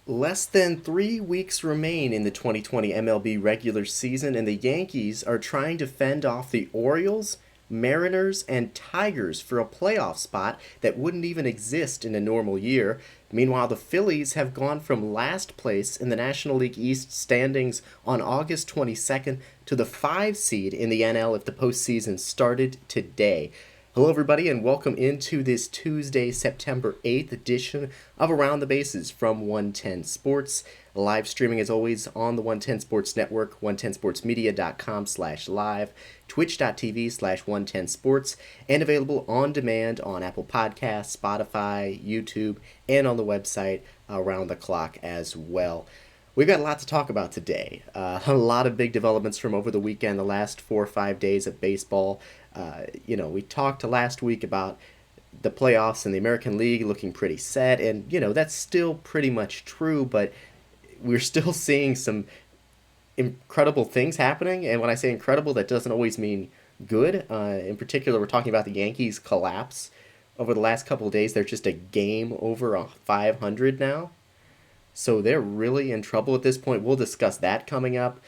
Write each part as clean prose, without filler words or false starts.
Less than 3 weeks remain in the 2020 MLB regular season, and the Yankees are trying to fend off the Orioles, Mariners, and Tigers for a playoff spot that wouldn't even exist in a normal year. Meanwhile, the Phillies have gone from last place in the National League East standings on August 22nd to the 5 seed in the NL if the postseason started today. Hello, everybody, and welcome into this Tuesday, September 8th edition of Around the Bases from 110 Sports. Live streaming, as always, on the 110 Sports Network, 110sportsmedia.com/live, twitch.tv/110sports, and available on demand on Apple Podcasts, Spotify, YouTube, and on the website around the clock as well. We've got a lot to talk about today. A lot of big developments from over the weekend, the last 4 or 5 days of baseball. We talked last week about the playoffs in the American League looking pretty set, and, that's still pretty much true, but we're still seeing some incredible things happening, and when I say incredible, that doesn't always mean good. In particular, we're talking about the Yankees' collapse over the last couple of days. They're just a game over 500 now. So they're really in trouble at this point. We'll discuss that coming up,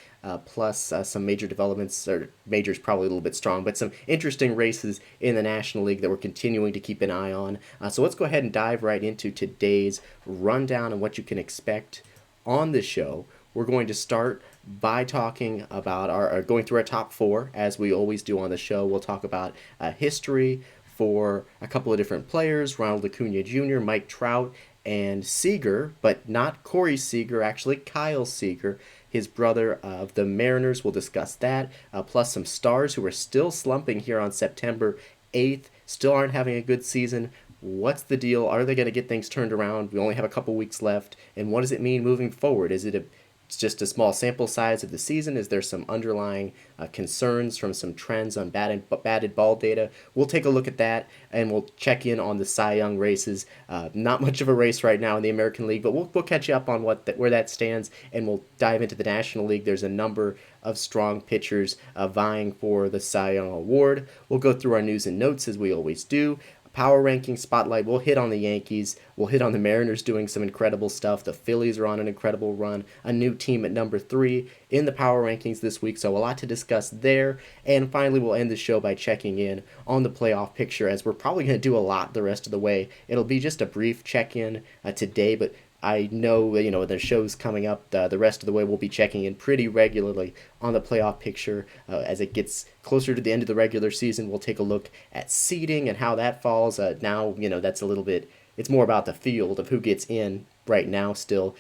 plus some major developments, or major's probably a little bit strong, but some interesting races in the National League that we're continuing to keep an eye on. So let's go ahead and dive right into today's rundown and what you can expect on the show. We're going to start by talking about going through our top four, as we always do on the show. We'll talk about history for a couple of different players, Ronald Acuna Jr., Mike Trout, and Seager, but not Corey Seager, actually Kyle Seager, his brother of the Mariners. We'll discuss that, plus some stars who are still slumping here on September 8th, still aren't having a good season. What's the deal? Are they going to get things turned around? We only have a couple weeks left, and what does it mean moving forward? Is it it's just a small sample size of the season? Is there some underlying concerns from some trends on batted ball data? We'll take a look at that, and we'll check in on the Cy Young races. Not much of a race right now in the American League, but we'll catch you up on where that stands, and we'll dive into the National League. There's a number of strong pitchers vying for the Cy Young Award. We'll go through our news and notes as we always do. Power ranking spotlight. We'll hit on the Yankees. We'll hit on the Mariners doing some incredible stuff. The Phillies are on an incredible run. A new team at number 3 in the power rankings this week, so a lot to discuss there. And finally, we'll end the show by checking in on the playoff picture, as we're probably going to do a lot the rest of the way. It'll be just a brief check-in today, but I know, the show's coming up the rest of the way. We'll be checking in pretty regularly on the playoff picture. As it gets closer to the end of the regular season, we'll take a look at seeding and how that falls. Now, that's a little bit, it's more about the field of who gets in right now still,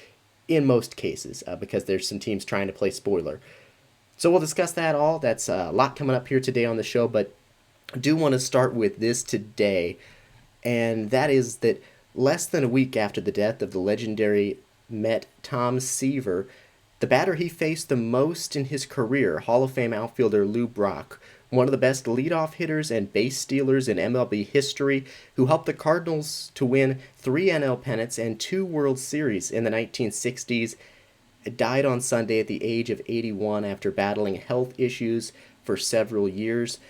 in most cases, because there's some teams trying to play spoiler. So we'll discuss that all. That's a lot coming up here today on the show, but I do want to start with this today, and that is that less than a week after the death of the legendary Met Tom Seaver, the batter he faced the most in his career, Hall of Fame outfielder Lou Brock, one of the best leadoff hitters and base stealers in MLB history, who helped the Cardinals to win 3 NL pennants and 2 World Series in the 1960s, died on Sunday at the age of 81 after battling health issues for several years.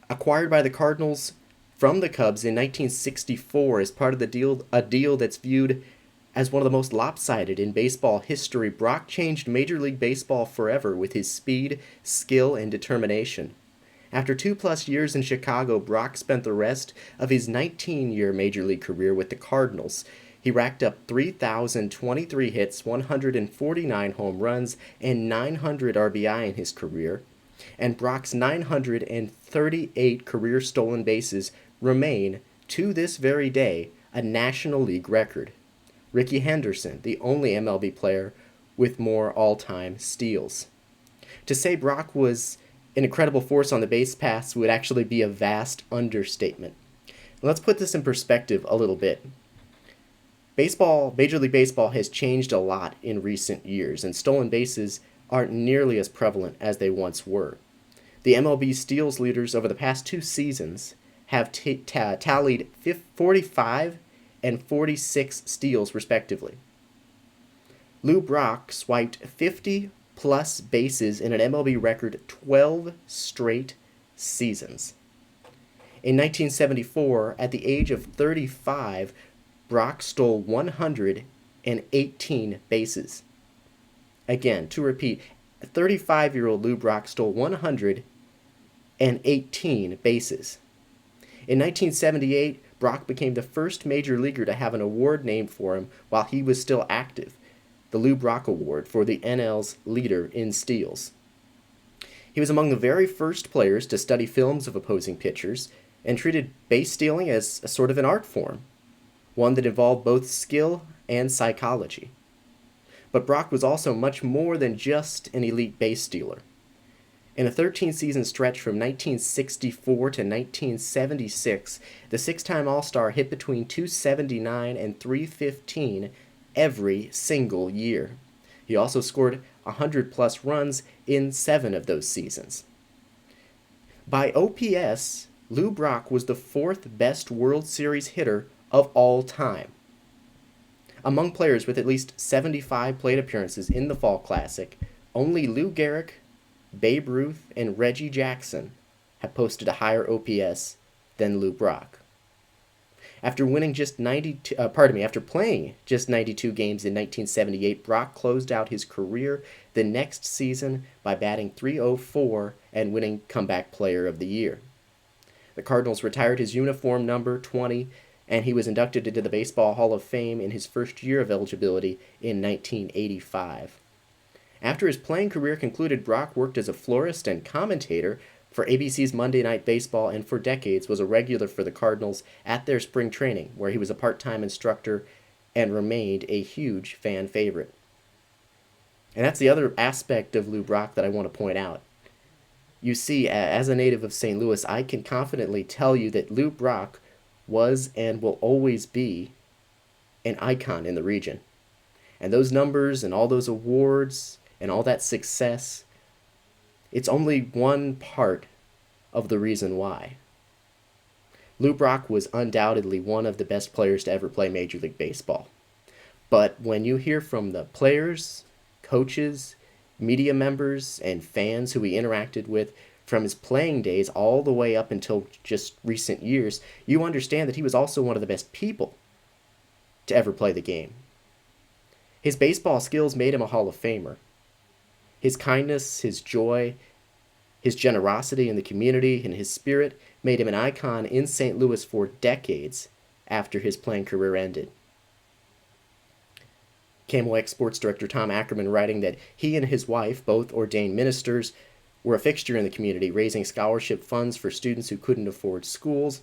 Acquired by the Cardinals from the Cubs in 1964 as part of a deal that's viewed as one of the most lopsided in baseball history, Brock changed Major League Baseball forever with his speed, skill, and determination. After 2+ years in Chicago, Brock spent the rest of his 19-year Major League career with the Cardinals. He racked up 3,023 hits, 149 home runs, and 900 RBI in his career, and Brock's 938 career stolen bases remain, to this very day, a National League record. Rickey Henderson, the only MLB player with more all-time steals. To say Brock was an incredible force on the base paths would actually be a vast understatement. Let's put this in perspective a little bit. Major League Baseball has changed a lot in recent years, and stolen bases aren't nearly as prevalent as they once were. The MLB steals leaders over the past 2 seasons have tallied 45 and 46 steals, respectively. Lou Brock swiped 50-plus bases in an MLB record 12 straight seasons. In 1974, at the age of 35, Brock stole 100 bases. Again, to repeat, 35-year-old Lou Brock stole 118 bases. In 1978, Brock became the first major leaguer to have an award named for him while he was still active, the Lou Brock Award for the NL's leader in steals. He was among the very first players to study films of opposing pitchers and treated base stealing as a sort of an art form, one that involved both skill and psychology. But Brock was also much more than just an elite base stealer. In a 13-season stretch from 1964 to 1976, the six-time All-Star hit between 279 and 315 every single year. He also scored 100-plus runs in 7 of those seasons. By OPS, Lou Brock was the 4th best World Series hitter of all time. Among players with at least 75 plate appearances in the Fall Classic, only Lou Gehrig, Babe Ruth, and Reggie Jackson have posted a higher OPS than Lou Brock. After playing just 92 games in 1978, Brock closed out his career the next season by batting .304 and winning Comeback Player of the Year. The Cardinals retired his uniform number 20, and he was inducted into the Baseball Hall of Fame in his first year of eligibility in 1985. After his playing career concluded, Brock worked as a florist and commentator for ABC's Monday Night Baseball and for decades was a regular for the Cardinals at their spring training, where he was a part-time instructor and remained a huge fan favorite. And that's the other aspect of Lou Brock that I want to point out. You see, as a native of St. Louis, I can confidently tell you that Lou Brock was and will always be an icon in the region. And those numbers and all those awards and all that success, it's only one part of the reason why. Lou Brock was undoubtedly one of the best players to ever play Major League Baseball. But when you hear from the players, coaches, media members, and fans who he interacted with from his playing days all the way up until just recent years, you understand that he was also one of the best people to ever play the game. His baseball skills made him a Hall of Famer. His kindness, his joy, his generosity in the community, and his spirit made him an icon in St. Louis for decades after his playing career ended. KMOX sports director Tom Ackerman writing that he and his wife, both ordained ministers, were a fixture in the community, raising scholarship funds for students who couldn't afford schools.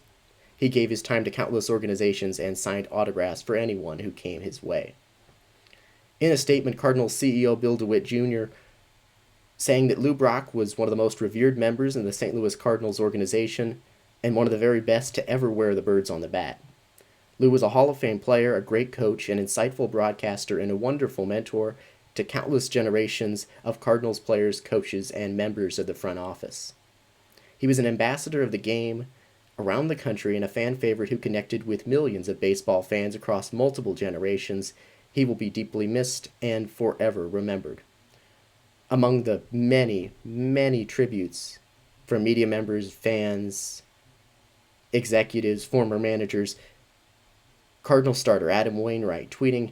He gave his time to countless organizations and signed autographs for anyone who came his way. In a statement, Cardinals CEO Bill DeWitt Jr. saying that Lou Brock was one of the most revered members in the St. Louis Cardinals organization and one of the very best to ever wear the birds on the bat. Lou was a Hall of Fame player, a great coach, an insightful broadcaster, and a wonderful mentor to countless generations of Cardinals players, coaches, and members of the front office. He was an ambassador of the game around the country and a fan favorite who connected with millions of baseball fans across multiple generations. He will be deeply missed and forever remembered. Among the many, many tributes from media members, fans, executives, former managers, Cardinal starter Adam Wainwright tweeting,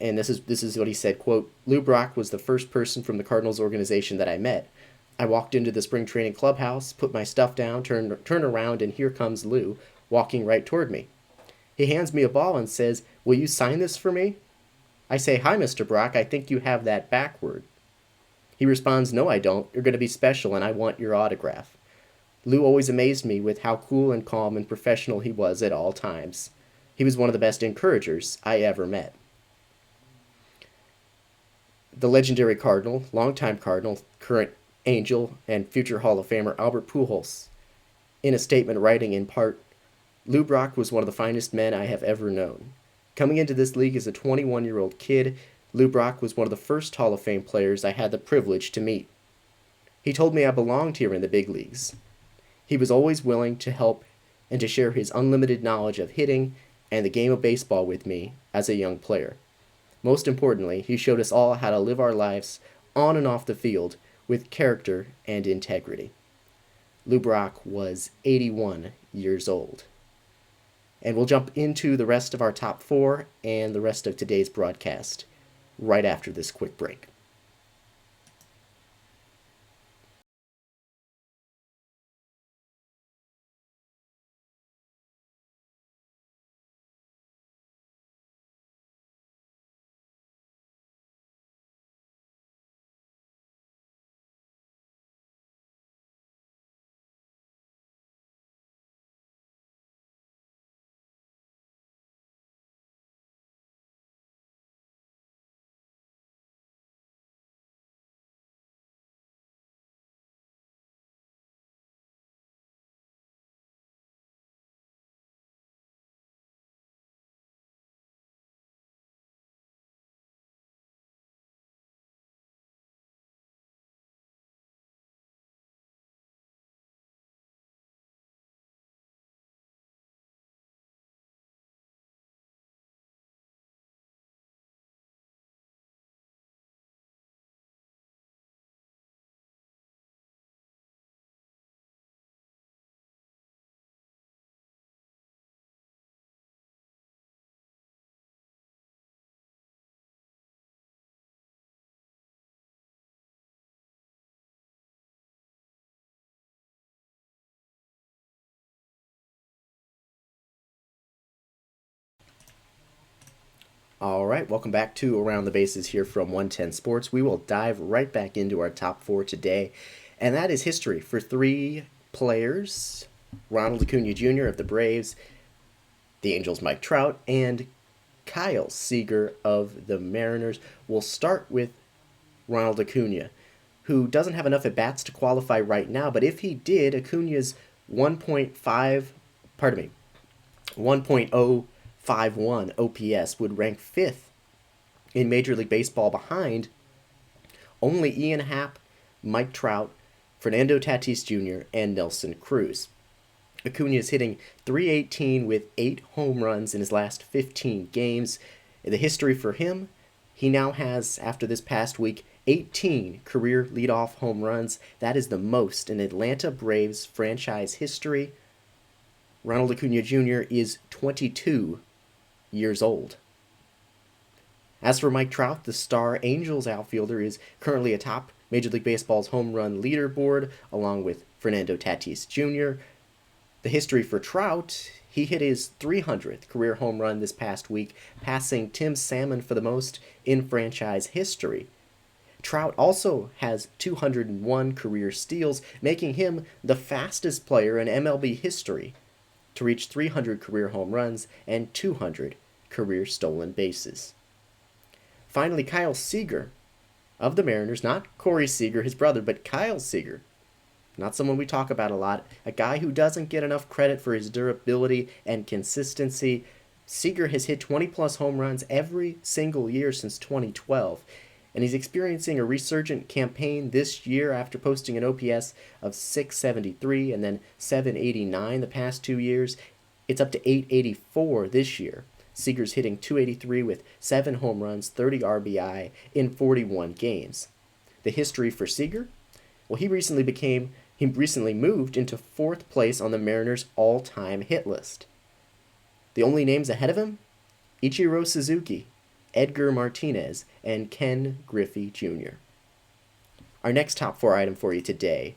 and this is what he said, quote, "Lou Brock was the first person from the Cardinals organization that I met. I walked into the spring training clubhouse, put my stuff down, turn around, and here comes Lou, walking right toward me. He hands me a ball and says, 'Will you sign this for me?' I say, 'Hi, Mr. Brock, I think you have that backward.' He responds, 'No, I don't. You're going to be special, and I want your autograph.' Lou always amazed me with how cool and calm and professional he was at all times. He was one of the best encouragers I ever met." The legendary Cardinal, longtime Cardinal, current Angel, and future Hall of Famer Albert Pujols, in a statement writing in part, "Lou Brock was one of the finest men I have ever known. Coming into this league as a 21-year-old kid, Lou Brock was one of the first Hall of Fame players I had the privilege to meet. He told me I belonged here in the big leagues. He was always willing to help and to share his unlimited knowledge of hitting and the game of baseball with me as a young player. Most importantly, he showed us all how to live our lives on and off the field with character and integrity." Lou Brock was 81 years old. And we'll jump into the rest of our top four and the rest of today's broadcast right after this quick break. All right, welcome back to Around the Bases here from 110 Sports. We will dive right back into our top four today, and that is history for three players: Ronald Acuna Jr. of the Braves, the Angels' Mike Trout, and Kyle Seager of the Mariners. We'll start with Ronald Acuna, who doesn't have enough at bats to qualify right now, but if he did, Acuna's 1.5, pardon me, 1.051 OPS would rank fifth in Major League Baseball behind only Ian Happ, Mike Trout, Fernando Tatis Jr., and Nelson Cruz. Acuna is hitting .318 with 8 home runs in his last 15 games. The history for him, he now has, after this past week, 18 career leadoff home runs. That is the most in Atlanta Braves franchise history. Ronald Acuna Jr. is 22 years old. As for Mike Trout, the star Angels outfielder is currently atop Major League Baseball's home run leaderboard, along with Fernando Tatis Jr. The history for Trout, he hit his 300th career home run this past week, passing Tim Salmon for the most in franchise history. Trout also has 201 career steals, making him the fastest player in MLB history to reach 300 career home runs and 200 career stolen bases. Finally, Kyle Seager of the Mariners, not Corey Seager, his brother, but Kyle Seager. Not someone we talk about a lot. A guy who doesn't get enough credit for his durability and consistency. Seager has hit 20-plus home runs every single year since 2012. And he's experiencing a resurgent campaign this year after posting an OPS of .673 and then .789 the past 2 years. It's up to .884 this year. Seager's hitting .283 with 7 home runs, 30 RBI in 41 games. The history for Seager? Well, he recently moved into 4th place on the Mariners' all-time hit list. The only names ahead of him? Ichiro Suzuki, Edgar Martinez, and Ken Griffey Jr. Our next top 4 item for you today: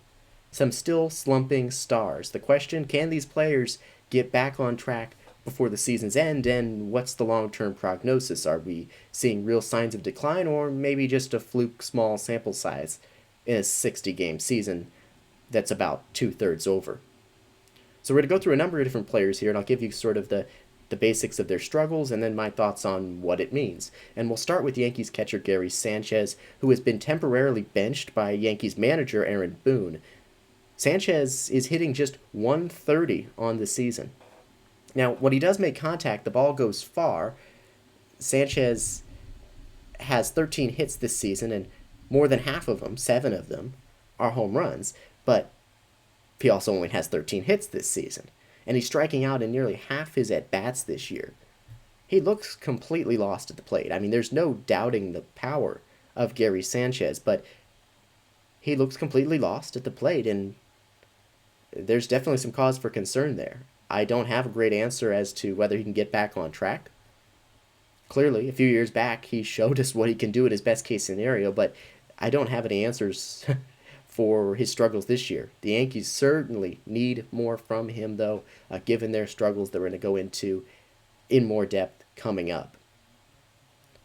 some still slumping stars. The question, can these players get back on track before the season's end, and what's the long-term prognosis? Are we seeing real signs of decline, or maybe just a fluke small sample size in a 60-game season that's about 2/3 over? So we're going to go through a number of different players here, and I'll give you sort of the basics of their struggles and then my thoughts on what it means. And we'll start with Yankees catcher Gary Sanchez, who has been temporarily benched by Yankees manager Aaron Boone. Sanchez is hitting just .130 on the season. Now, when he does make contact, the ball goes far. Sanchez has 13 hits this season, and more than half of them, 7 of them, are home runs. But he also only has 13 hits this season, and he's striking out in nearly half his at-bats this year. He looks completely lost at the plate. I mean, there's no doubting the power of Gary Sanchez, but he looks completely lost at the plate, and there's definitely some cause for concern there. I don't have a great answer as to whether he can get back on track. Clearly, a few years back, he showed us what he can do in his best case scenario, but I don't have any answers for his struggles this year. The Yankees certainly need more from him, though, given their struggles that we're going to go into in more depth coming up.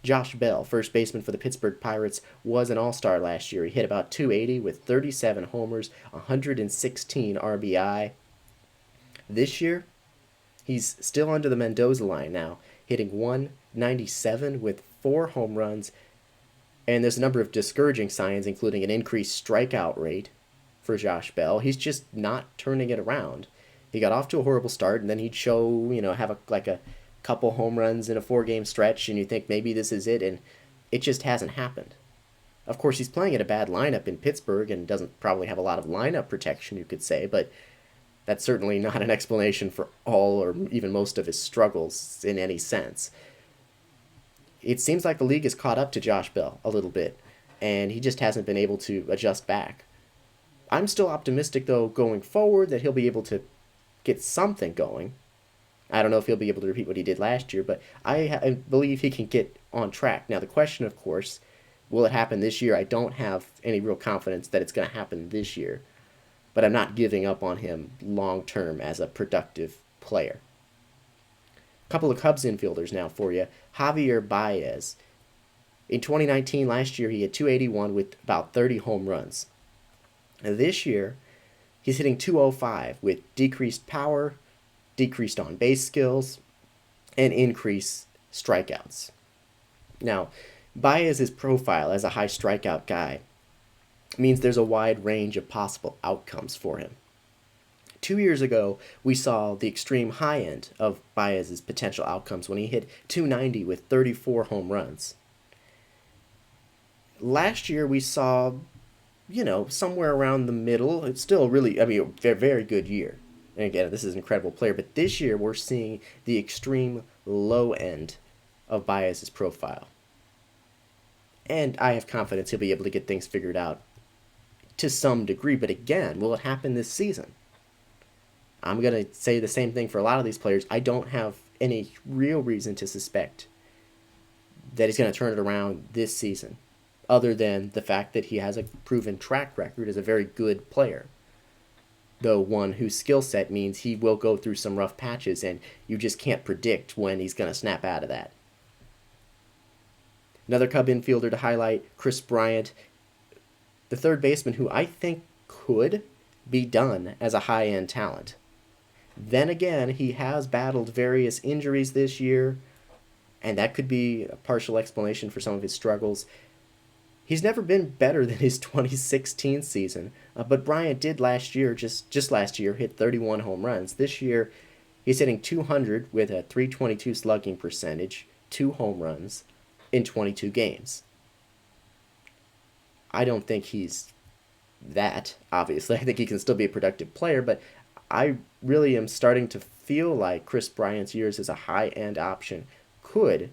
Josh Bell, first baseman for the Pittsburgh Pirates, was an all-star last year. He hit about 280 with 37 homers, 116 RBI. This year, he's still under the Mendoza line now, hitting 197 with 4 home runs. And there's a number of discouraging signs, including an increased strikeout rate for Josh Bell. He's just not turning it around. He got off to a horrible start, and then he'd show, have a couple home runs in a 4-game stretch, and you think maybe this is it, and it just hasn't happened. Of course, he's playing in a bad lineup in Pittsburgh and doesn't probably have a lot of lineup protection, you could say, but that's certainly not an explanation for all or even most of his struggles in any sense. It seems like the league has caught up to Josh Bell a little bit, and he just hasn't been able to adjust back. I'm still optimistic, though, going forward that he'll be able to get something going. I don't know if he'll be able to repeat what he did last year, but I believe he can get on track. Now, the question, of course, will it happen this year? I don't have any real confidence that it's going to happen this year, but I'm not giving up on him long-term as a productive player. A couple of Cubs infielders now for you. Javier Baez. In 2019, last year, he had 281 with about 30 home runs. Now, this year, he's hitting 205 with decreased power, decreased on-base skills, and increased strikeouts. Now, Baez's profile as a high strikeout guy means there's a wide range of possible outcomes for him. 2 years ago, we saw the extreme high end of Baez's potential outcomes when he hit 290 with 34 home runs. Last year, we saw, somewhere around the middle. It's still really, a very, very good year. And again, this is an incredible player, but this year we're seeing the extreme low end of Baez's profile. And I have confidence he'll be able to get things figured out to some degree, but again, will it happen this season? I'm going to say the same thing for a lot of these players. I don't have any real reason to suspect that he's going to turn it around this season, other than the fact that he has a proven track record as a very good player. Though one whose skill set means he will go through some rough patches, and you just can't predict when he's going to snap out of that. Another Cub infielder to highlight, Kris Bryant, the third baseman who I think could be done as a high-end talent. Then again, he has battled various injuries this year, and that could be a partial explanation for some of his struggles. He's never been better than his 2016 season, but Bryant did last year, just last year, hit 31 home runs. This year, he's hitting 200 with a .322 slugging percentage, 2 home runs in 22 games. I don't think he's that, obviously. I think he can still be a productive player, but I really am starting to feel like Kris Bryant's years as a high-end option could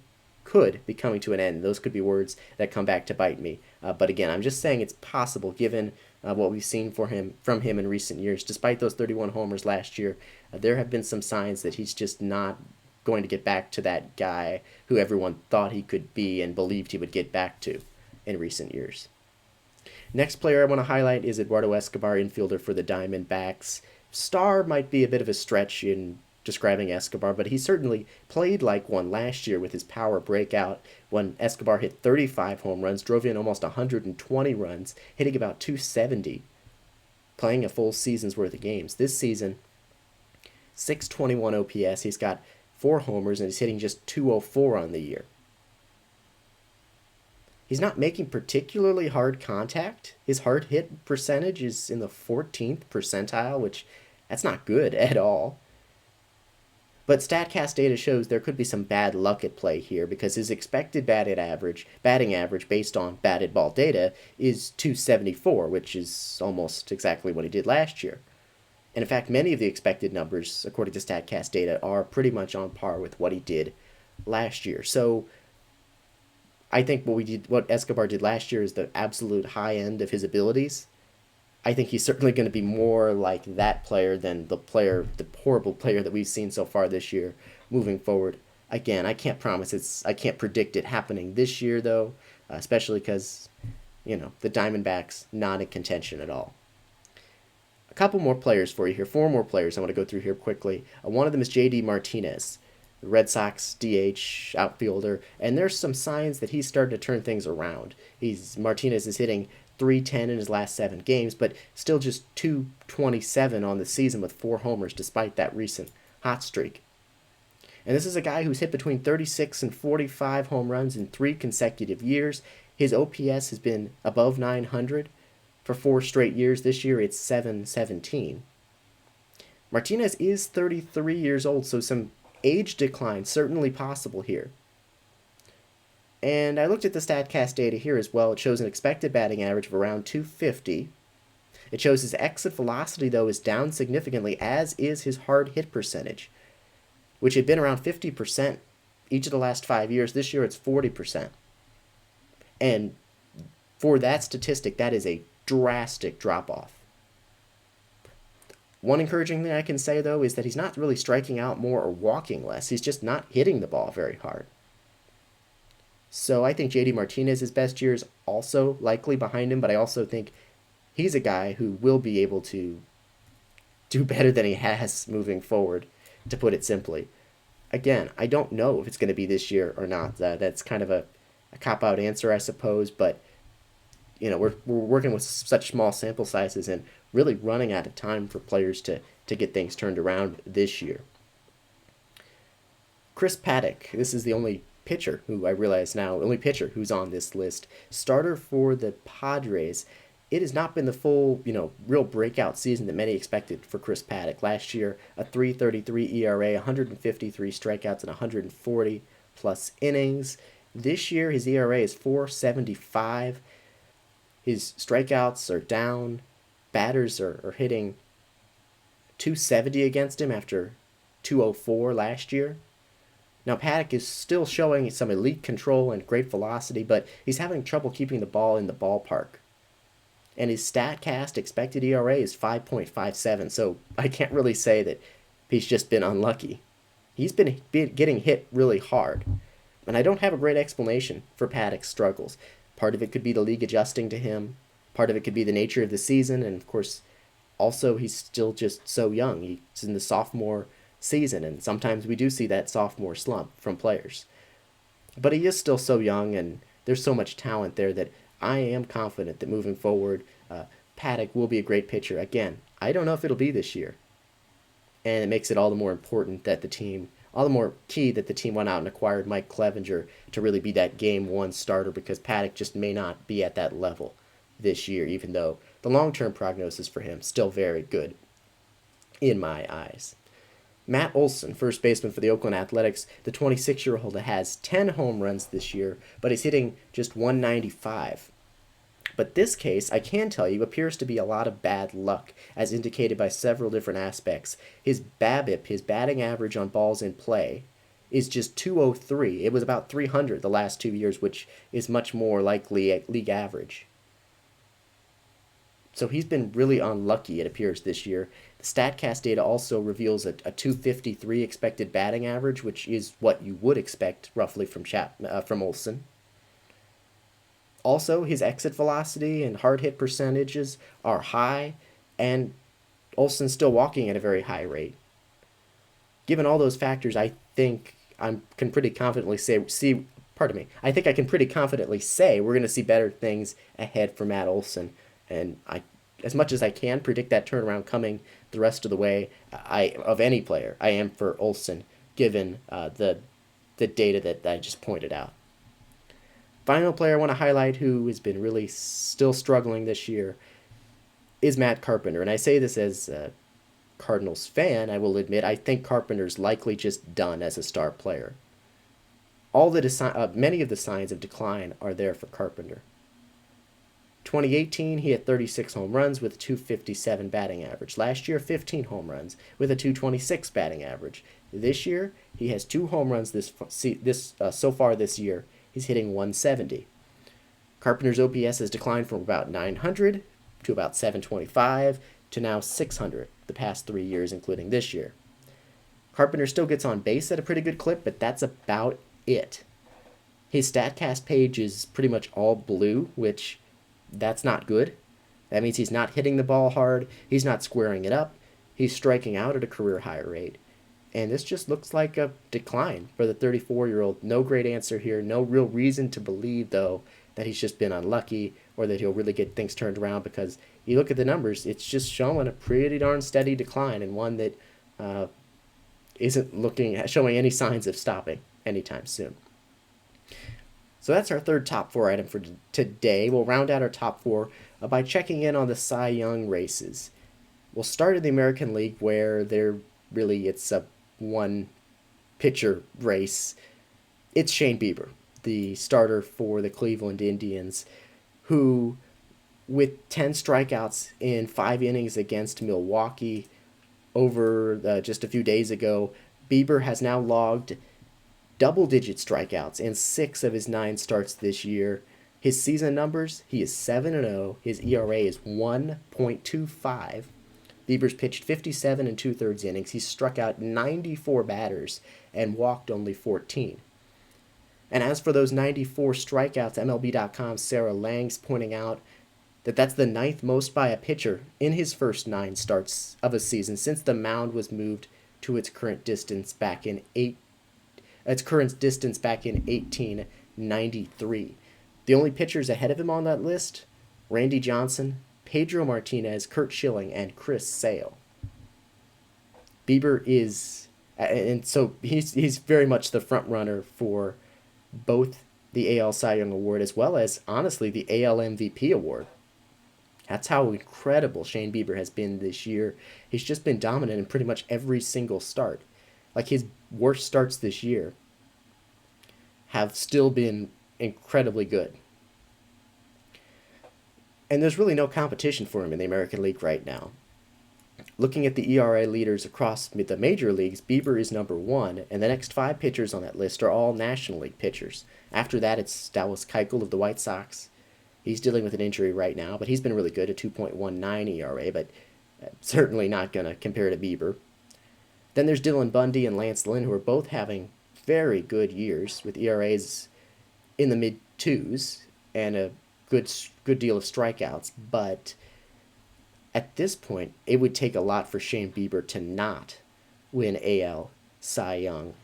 be coming to an end. Those could be words that come back to bite me. But again, I'm just saying it's possible given what we've seen from him in recent years. Despite those 31 homers last year, there have been some signs that he's just not going to get back to that guy who everyone thought he could be and believed he would get back to in recent years. Next player I want to highlight is Eduardo Escobar, infielder for the Diamondbacks. Star might be a bit of a stretch in describing Escobar, but he certainly played like one last year with his power breakout when Escobar hit 35 home runs, drove in almost 120 runs, hitting about 270, playing a full season's worth of games. This season, 621 OPS, he's got 4 homers, and he's hitting just 204 on the year. He's not making particularly hard contact. His hard hit percentage is in the 14th percentile, which that's not good at all. But StatCast data shows there could be some bad luck at play here because his expected batting average based on batted ball data is .274, which is almost exactly what he did last year. And in fact, many of the expected numbers, according to StatCast data, are pretty much on par with what he did last year. So I think what Escobar did last year is the absolute high end of his abilities. I think he's certainly going to be more like that player than the horrible player that we've seen so far this year moving forward. Again, I can't predict it happening this year though, especially because, the Diamondbacks not in contention at all. A couple more players for you here, four more players I want to go through here quickly. One of them is J.D. Martinez, the Red Sox DH outfielder, and there's some signs that he's starting to turn things around. Martinez is hitting 310 in his last 7 games, but still just 227 on the season with 4 homers despite that recent hot streak. And this is a guy who's hit between 36 and 45 home runs in 3 consecutive years. His OPS has been above 900 for 4 straight years. This year it's 717. Martinez is 33 years old, so some age decline certainly possible here. And I looked at the StatCast data here as well. It shows an expected batting average of around 250. It shows his exit velocity, though, is down significantly, as is his hard hit percentage, which had been around 50% each of the last 5 years. This year it's 40%. And for that statistic, that is a drastic drop-off. One encouraging thing I can say, though, is that he's not really striking out more or walking less. He's just not hitting the ball very hard. So I think J.D. Martinez's best year is also likely behind him, but I also think he's a guy who will be able to do better than he has moving forward, to put it simply. Again, I don't know if it's going to be this year or not. That's kind of a cop-out answer, I suppose, but we're working with such small sample sizes and really running out of time for players to get things turned around this year. Chris Paddack, this is the only pitcher who I realize now, only pitcher who's on this list. Starter for the Padres. It has not been the full, real breakout season that many expected for Chris Paddack. Last year, a 3.33 ERA, 153 strikeouts, and 140 plus innings. This year, his ERA is 4.75. His strikeouts are down. Batters are hitting 270 against him after 204 last year. Now, Paddack is still showing some elite control and great velocity, but he's having trouble keeping the ball in the ballpark. And his StatCast expected ERA is 5.57, so I can't really say that he's just been unlucky. He's been getting hit really hard. And I don't have a great explanation for Paddack's struggles. Part of it could be the league adjusting to him. Part of it could be the nature of the season. And, of course, also he's still just so young. He's in the sophomore season, and sometimes we do see that sophomore slump from players. But he is still so young, and there's so much talent there that I am confident that moving forward, Paddack will be a great pitcher. Again, I don't know if it'll be this year. And it makes it all the more important that all the more key that the team went out and acquired Mike Clevenger to really be that game one starter, because Paddack just may not be at that level this year, even though the long-term prognosis for him is still very good in my eyes. Matt Olson, first baseman for the Oakland Athletics, the 26-year-old has 10 home runs this year, but he's hitting just 195. But this case, I can tell you, appears to be a lot of bad luck, as indicated by several different aspects. His BABIP, his batting average on balls in play, is just 203. It was about 300 the last 2 years, which is much more likely a league average. So he's been really unlucky, it appears, this year. The StatCast data also reveals a 253 expected batting average, which is what you would expect roughly from Olson. Also, his exit velocity and hard hit percentages are high, and Olson's still walking at a very high rate. Given all those factors, I think I can pretty confidently say we're going to see better things ahead for Matt Olson. And as much as I can predict that turnaround coming the rest of the way, of any player, I am for Olson, given the data that I just pointed out. Final player I want to highlight who has been really still struggling this year is Matt Carpenter. And I say this as a Cardinals fan. I will admit I think Carpenter's likely just done as a star player. Many of the signs of decline are there for Carpenter. 2018, he had 36 home runs with a 257 batting average. Last year, 15 home runs with a 226 batting average. This year, he has 2 home runs so far this year. He's hitting 170. Carpenter's OPS has declined from about 900 to about 725 to now 600 the past 3 years, including this year. Carpenter still gets on base at a pretty good clip, but that's about it. His StatCast page is pretty much all blue, which that's not good. That means he's not hitting the ball hard, he's not squaring it up, he's striking out at a career high rate. And this just looks like a decline for the 34-year-old. No great answer here. No real reason to believe, though, that he's just been unlucky or that he'll really get things turned around, because you look at the numbers, it's just showing a pretty darn steady decline, and one that isn't showing any signs of stopping anytime soon. So that's our third top four item for today. We'll round out our top four by checking in on the Cy Young races. We'll start in the American League, where it's a one pitcher race. It's Shane Bieber, the starter for the Cleveland Indians, who, with 10 strikeouts in 5 innings against Milwaukee over just a few days ago, Bieber has now logged double-digit strikeouts in 6 of his 9 starts this year. His season numbers, he is 7-0. His ERA is 1.25. Bieber's pitched 57 and 2/3 innings. He's struck out 94 batters and walked only 14. And as for those 94 strikeouts, MLB.com's Sarah Lang's pointing out that that's the 9th most by a pitcher in his first 9 starts of a season since the mound was moved to its current distance back in 1893. The only pitchers ahead of him on that list: Randy Johnson, Pedro Martinez, Curt Schilling, and Chris Sale. Bieber is, and so he's very much the front runner for both the AL Cy Young Award as well as, honestly, the AL MVP award. That's how incredible Shane Bieber has been this year. He's just been dominant in pretty much every single start. Like, his worst starts this year have still been incredibly good. And there's really no competition for him in the American League right now. Looking at the ERA leaders across the major leagues, Bieber is number 1, and the next 5 pitchers on that list are all National League pitchers. After that, it's Dallas Keuchel of the White Sox. He's dealing with an injury right now, but he's been really good, a 2.19 ERA, but certainly not going to compare to Bieber. Then there's Dylan Bundy and Lance Lynn, who are both having very good years with ERAs in the mid-2s and a good deal of strikeouts, but at this point, it would take a lot for Shane Bieber to not win AL Cy Young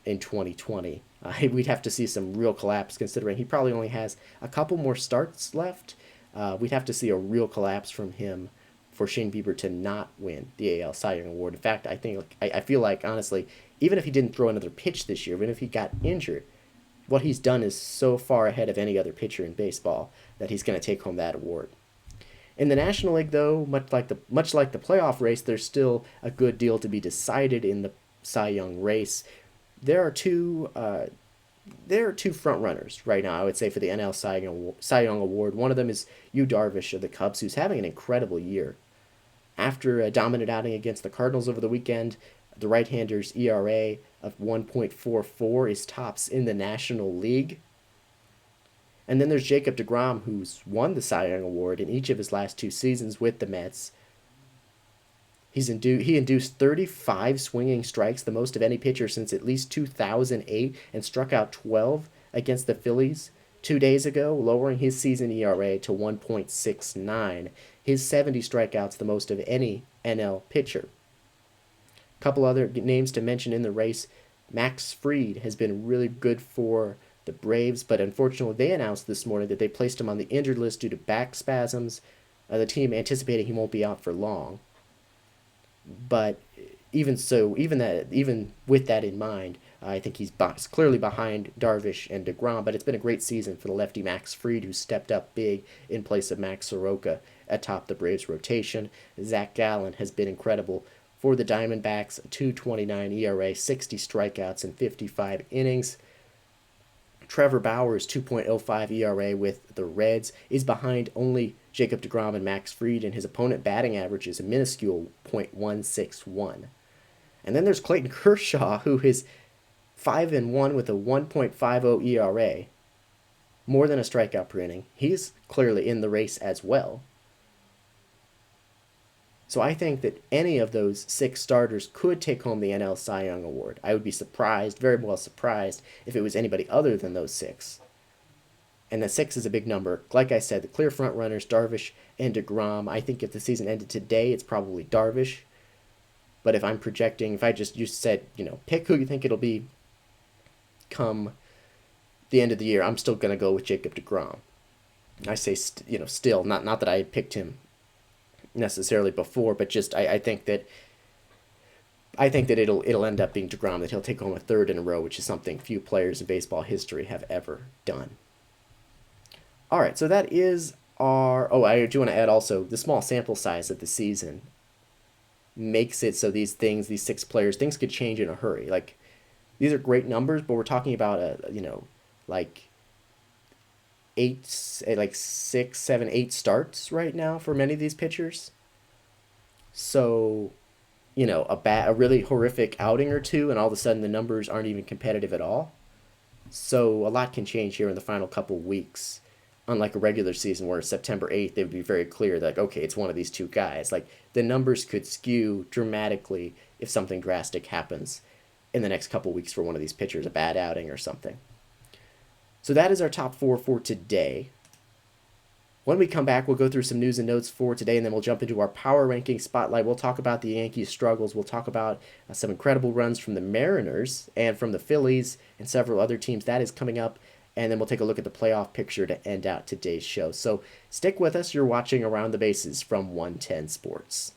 in 2020. We'd have to see some real collapse, considering he probably only has a couple more starts left. We'd have to see a real collapse from him for Shane Bieber to not win the AL Cy Young Award. In fact, I feel like, honestly, even if he didn't throw another pitch this year, even if he got injured, what he's done is so far ahead of any other pitcher in baseball that he's going to take home that award. In the National League, though, much like the playoff race, there's still a good deal to be decided in the Cy Young race. There are two front runners right now, I would say, for the NL Cy Young Award. One of them is Yu Darvish of the Cubs, who's having an incredible year. After a dominant outing against the Cardinals over the weekend, the right-hander's ERA of 1.44 is tops in the National League. And then there's Jacob deGrom, who's won the Cy Young Award in each of his last 2 seasons with the Mets. He induced 35 swinging strikes, the most of any pitcher since at least 2008, and struck out 12 against the Phillies 2 days ago, lowering his season ERA to 1.69. His 70 strikeouts, the most of any NL pitcher. A couple other names to mention in the race. Max Fried has been really good for the Braves, but unfortunately they announced this morning that they placed him on the injured list due to back spasms. The team anticipating he won't be out for long. But even with that in mind, I think he's clearly behind Darvish and deGrom, but it's been a great season for the lefty Max Fried, who stepped up big in place of Max Soroka atop the Braves rotation. Zach Gallen has been incredible for the Diamondbacks, 2.29 ERA, 60 strikeouts in 55 innings. Trevor Bauer's 2.05 ERA with the Reds is behind only Jacob deGrom and Max Fried, and his opponent batting average is a minuscule .161. And then there's Clayton Kershaw, who is 5-1 with a 1.50 ERA, more than a strikeout per inning. He's clearly in the race as well. So I think that any of those 6 starters could take home the NL Cy Young Award. I would be surprised, very well surprised, if it was anybody other than those 6. And the 6 is a big number. Like I said, the clear front runners, Darvish and DeGrom. I think if the season ended today, it's probably Darvish. But if I'm projecting, if I just you said, pick who you think it'll be come the end of the year, I'm still going to go with Jacob DeGrom. I say, still, not that I had picked him necessarily before, but just I think that it'll end up being DeGrom, that he'll take home a 3rd in a row, which is something few players in baseball history have ever done. All right, so that is our. Oh, I do want to add also the small sample size of the season makes it so these 6 players, things could change in a hurry. Like, these are great numbers, but we're talking about like 6, 7, 8 starts right now for many of these pitchers. So, a really horrific outing or two, and all of a sudden the numbers aren't even competitive at all. So a lot can change here in the final couple weeks. Unlike a regular season where September 8th, they would be very clear that, okay, it's one of these 2 guys. Like, the numbers could skew dramatically if something drastic happens in the next couple weeks for one of these pitchers, a bad outing or something. So that is our top 4 for today. When we come back, we'll go through some news and notes for today, and then we'll jump into our power ranking spotlight. We'll talk about the Yankees' struggles. We'll talk about some incredible runs from the Mariners and from the Phillies and several other teams. That is coming up. And then we'll take a look at the playoff picture to end out today's show. So stick with us. You're watching Around the Bases from 110 Sports.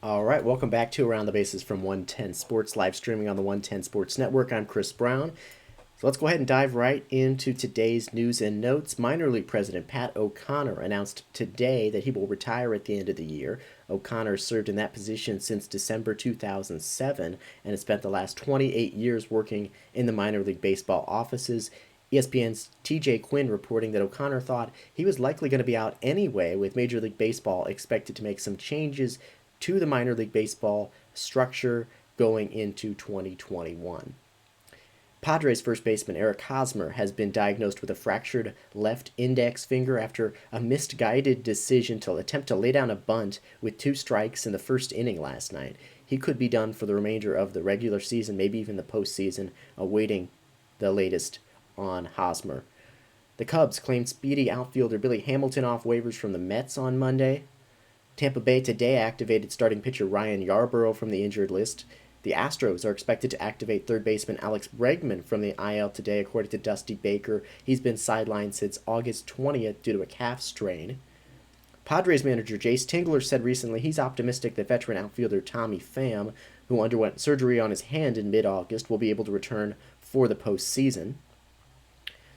All right, welcome back to Around the Bases from 110 Sports, live streaming on the 110 Sports Network. I'm Chris Brown. So let's go ahead and dive right into today's news and notes. Minor League President Pat O'Connor announced today that he will retire at the end of the year. O'Connor served in that position since December 2007 and has spent the last 28 years working in the minor league baseball offices. ESPN's TJ Quinn reporting that O'Connor thought he was likely going to be out anyway, with Major League Baseball expected to make some changes to the minor league baseball structure going into 2021. Padres first baseman Eric Hosmer has been diagnosed with a fractured left index finger after a misguided decision to attempt to lay down a bunt with 2 strikes in the first inning last night. He could be done for the remainder of the regular season, maybe even the postseason, awaiting the latest on Hosmer. The Cubs claimed speedy outfielder Billy Hamilton off waivers from the Mets on Monday. Tampa Bay today activated starting pitcher Ryan Yarbrough from the injured list. The Astros are expected to activate third baseman Alex Bregman from the IL today, according to Dusty Baker. He's been sidelined since August 20th due to a calf strain. Padres manager Jace Tingler said recently he's optimistic that veteran outfielder Tommy Pham, who underwent surgery on his hand in mid-August, will be able to return for the postseason.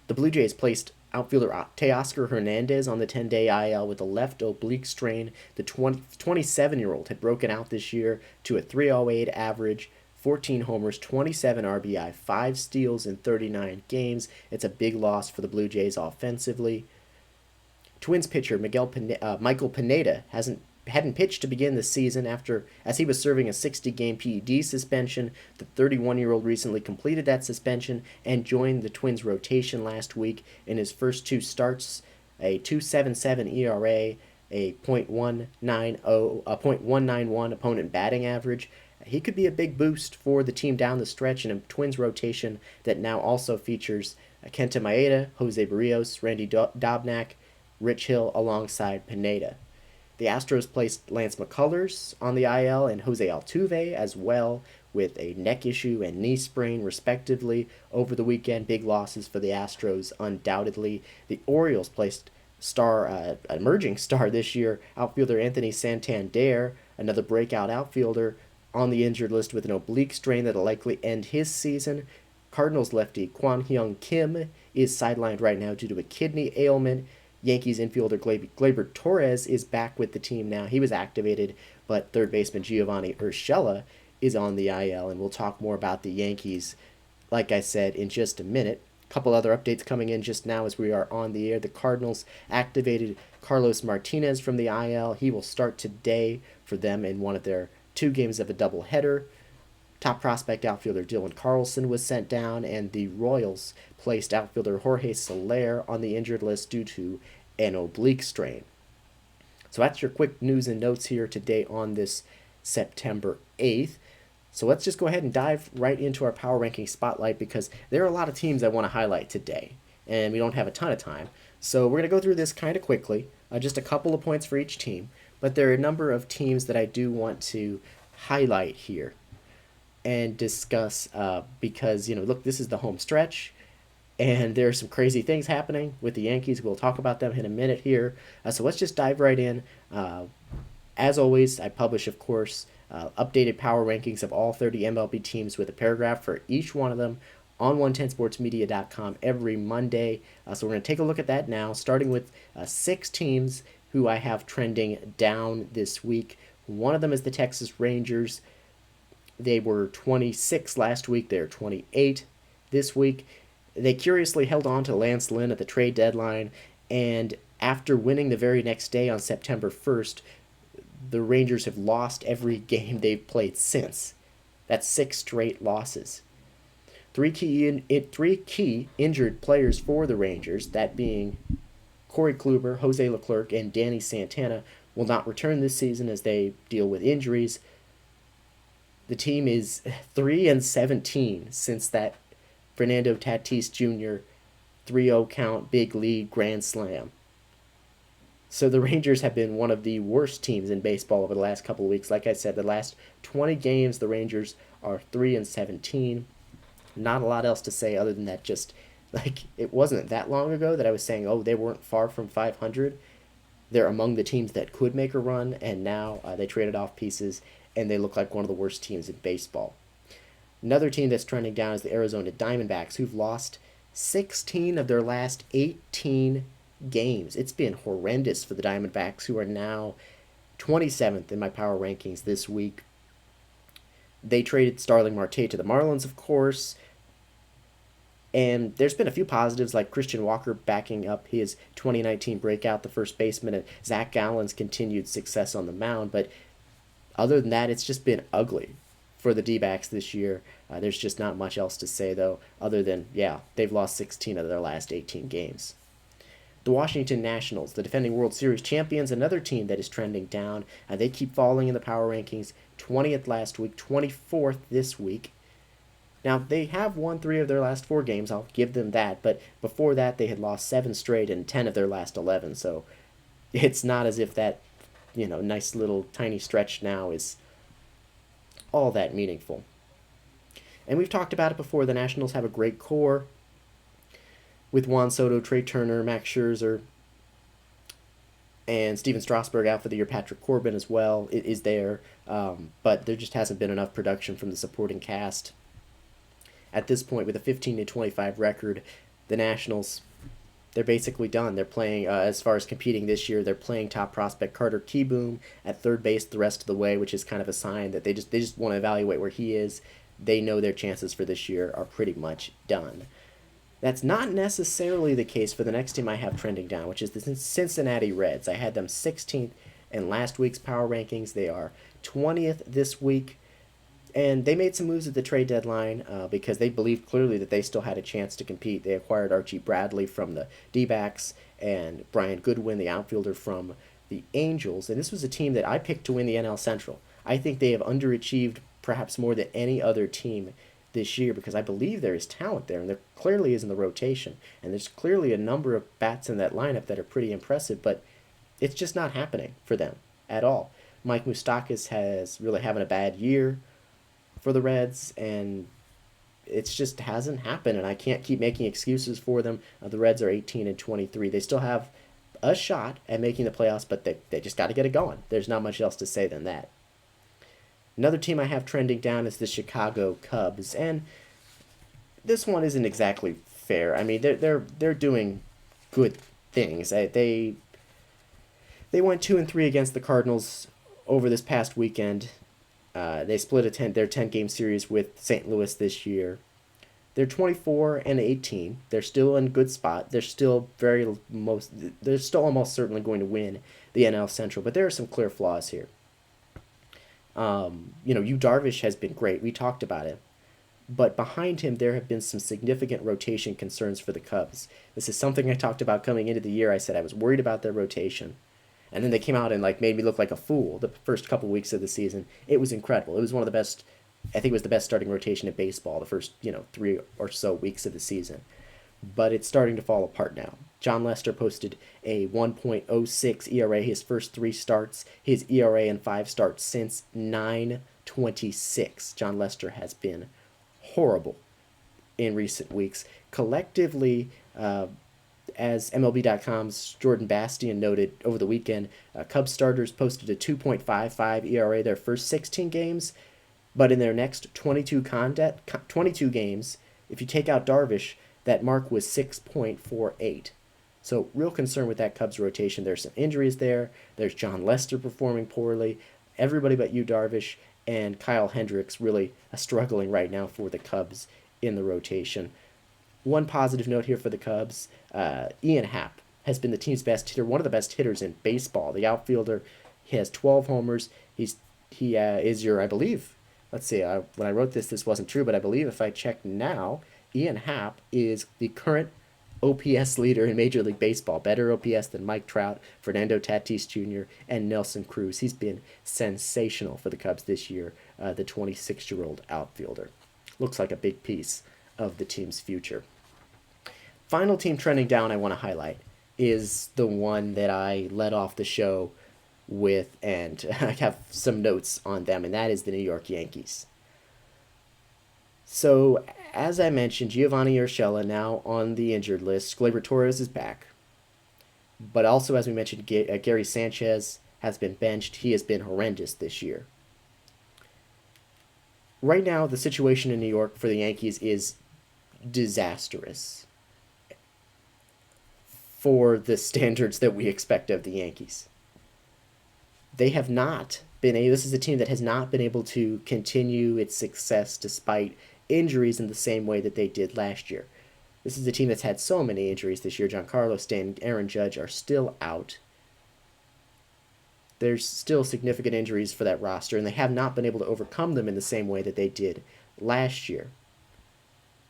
The Blue Jays placed outfielder Teoscar Hernandez on the 10-day IL with a left oblique strain. The 27-year-old had broken out this year to a .308 average, 14 homers, 27 RBI, 5 steals in 39 games. It's a big loss for the Blue Jays offensively. Twins pitcher Michael Pineda hasn't hadn't pitched to begin the season as he was serving a 60-game PED suspension. The 31-year-old recently completed that suspension and joined the Twins rotation last week in his first two starts, a 2.77 ERA, a .191 opponent batting average. He could be a big boost for the team down the stretch in a Twins rotation that now also features Kenta Maeda, Jose Barrios, Randy Dobnak, Rich Hill alongside Pineda. The Astros placed Lance McCullers on the IL and Jose Altuve as well with a neck issue and knee sprain respectively over the weekend. Big losses for the Astros undoubtedly. The Orioles placed emerging star this year, outfielder Anthony Santander, another breakout outfielder, on the injured list with an oblique strain that'll likely end his season. Cardinals lefty Kwon Hyung Kim is sidelined right now due to a kidney ailment. Yankees infielder Gleyber Torres is back with the team now. He was activated, but third baseman Giovanni Urshela is on the IL, and we'll talk more about the Yankees, like I said, in just a minute. A couple other updates coming in just now as we are on the air. The Cardinals activated Carlos Martinez from the IL. He will start today for them in one of their 2 games of a doubleheader. Top prospect outfielder Dylan Carlson was sent down, and the Royals placed outfielder Jorge Soler on the injured list due to an oblique strain. So that's your quick news and notes here today on this September 8th. So let's just go ahead and dive right into our power ranking spotlight, because there are a lot of teams I want to highlight today, and we don't have a ton of time. So we're going to go through this kind of quickly, just a couple of points for each team, but there are a number of teams that I do want to highlight here and discuss because, look, this is the home stretch, and there are some crazy things happening with the Yankees. We'll talk about them in a minute here. So let's just dive right in. As always, I publish, of course, updated power rankings of all 30 MLB teams with a paragraph for each one of them on 110sportsmedia.com every Monday. So we're going to take a look at that now, starting with 6 teams who I have trending down this week. One of them is the Texas Rangers. They were 26 last week. They're 28 this week. They curiously held on to Lance Lynn at the trade deadline, and after winning the very next day on September 1st, the Rangers have lost every game they've played since. That's 6 straight losses. Three key injured players for the Rangers, that being Corey Kluber, Jose Leclerc, and Danny Santana, will not return this season as they deal with injuries. The team is 3-17 since that Fernando Tatis Jr. 3-0 count big league grand slam. So the Rangers have been one of the worst teams in baseball over the last couple of weeks. Like I said, the last 20 games, the Rangers are 3-17. Not a lot else to say other than that. Just like, it wasn't that long ago that I was saying, oh, they weren't far from 500. They're among the teams that could make a run, and now they traded off pieces, and they look like one of the worst teams in baseball. Another team that's trending down is the Arizona Diamondbacks, who've lost 16 of their last 18 games. It's been horrendous for the Diamondbacks, who are now 27th in my power rankings this week. They traded Starling Marte to the Marlins, of course, and there's been a few positives, like Christian Walker backing up his 2019 breakout, the first baseman, and Zach Gallen's continued success on the mound, but other than that, it's just been ugly for the D-backs this year. There's just not much else to say, though, other than, they've lost 16 of their last 18 games. The Washington Nationals, the defending World Series champions, another team that is trending down. They keep falling in the power rankings, 20th last week, 24th this week. Now, they have won 3 of their last 4 games, I'll give them that, but before that they had lost 7 straight and 10 of their last 11, so it's not as if that, nice little tiny stretch now is all that meaningful. And we've talked about it before, the Nationals have a great core with Juan Soto, Trey Turner, Max Scherzer, and Steven Strasburg out for the year. Patrick Corbin as well is there, but there just hasn't been enough production from the supporting cast. At this point, with a 15-25 record, the Nationals, they're basically done. They're playing, as far as competing this year, they're playing top prospect Carter Kieboom at third base the rest of the way, which is kind of a sign that they just want to evaluate where he is. They know their chances for this year are pretty much done. That's not necessarily the case for the next team I have trending down, which is the Cincinnati Reds. I had them 16th in last week's power rankings. They are 20th this week. And they made some moves at the trade deadline because they believed clearly that they still had a chance to compete. They acquired Archie Bradley from the D-backs and Brian Goodwin, the outfielder from the Angels. And this was a team that I picked to win the NL Central. I think they have underachieved perhaps more than any other team this year because I believe there is talent there, and there clearly is in the rotation. And there's clearly a number of bats in that lineup that are pretty impressive, but it's just not happening for them at all. Mike Moustakas has really having a bad year for the Reds, and it just hasn't happened, and I can't keep making excuses for them. The Reds are 18-23. They still have a shot at making the playoffs, but they just got to get it going. There's not much else to say than that. Another team I have trending down is the Chicago Cubs, and this one isn't exactly fair. I mean, they're doing good things. They went 2-3 against the Cardinals over this past weekend. They split their 10-game series with St. Louis this year. They're 24-18. They're still in a good spot. They're still almost certainly going to win the NL Central, but there are some clear flaws here. Yu Darvish has been great. We talked about it. But behind him, there have been some significant rotation concerns for the Cubs. This is something I talked about coming into the year. I said I was worried about their rotation. And then they came out and made me look like a fool the first couple weeks of the season. It was incredible. It was one of the best, I think it was the best starting rotation in baseball the first, 3 or so weeks of the season. But it's starting to fall apart now. John Lester posted a 1.06 ERA his first 3 starts. His ERA in 5 starts since 9/26. John Lester has been horrible in recent weeks. Collectively, as MLB.com's Jordan Bastian noted over the weekend, Cubs starters posted a 2.55 ERA their first 16 games, but in their next 22 games, if you take out Darvish, that mark was 6.48. So real concern with that Cubs rotation. There's some injuries there. There's John Lester performing poorly. Everybody but Yu Darvish and Kyle Hendricks really struggling right now for the Cubs in the rotation. One positive note here for the Cubs, Ian Happ has been the team's best hitter, one of the best hitters in baseball. The outfielder, he has 12 homers. He is your, I believe, let's see, when I wrote this wasn't true, but I believe if I check now, Ian Happ is the current OPS leader in Major League Baseball. Better OPS than Mike Trout, Fernando Tatis Jr., and Nelson Cruz. He's been sensational for the Cubs this year, the 26-year-old outfielder. Looks like a big piece of the team's future. Final team trending down I want to highlight is the one that I led off the show with, and I have some notes on them, and that is the New York Yankees. So, as I mentioned, Giovanni Urshela now on the injured list. Gleyber Torres is back. But also, as we mentioned, Gary Sanchez has been benched. He has been horrendous this year. Right now, the situation in New York for the Yankees is disastrous for the standards that we expect of the Yankees. They have not been this is a team that has not been able to continue its success despite injuries in the same way that they did last year. This is a team that's had so many injuries this year. Giancarlo Stanton, Aaron Judge are still out. There's still significant injuries for that roster, and they have not been able to overcome them in the same way that they did last year.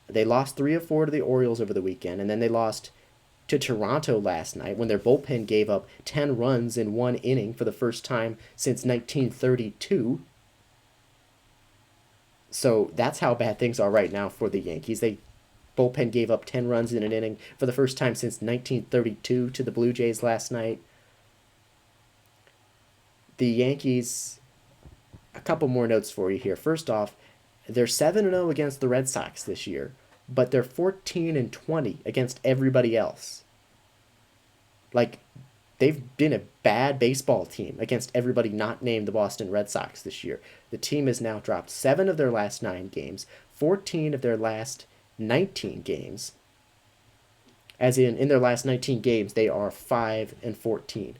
They lost 3 of 4 to the Orioles over the weekend, and then they lost to Toronto last night when their bullpen gave up 10 runs in 1 inning for the first time since 1932. So that's how bad things are right now for the Yankees. Bullpen gave up 10 runs in an inning for the first time since 1932 to the Blue Jays last night. The Yankees, a couple more notes for you here. First off, they're 7-0 against the Red Sox this year, but they're 14-20 against everybody else. They've been a bad baseball team against everybody not named the Boston Red Sox this year. The team has now dropped 7 of their last 9 games, 14 of their last 19 games. As in their last 19 games, they are 5-14.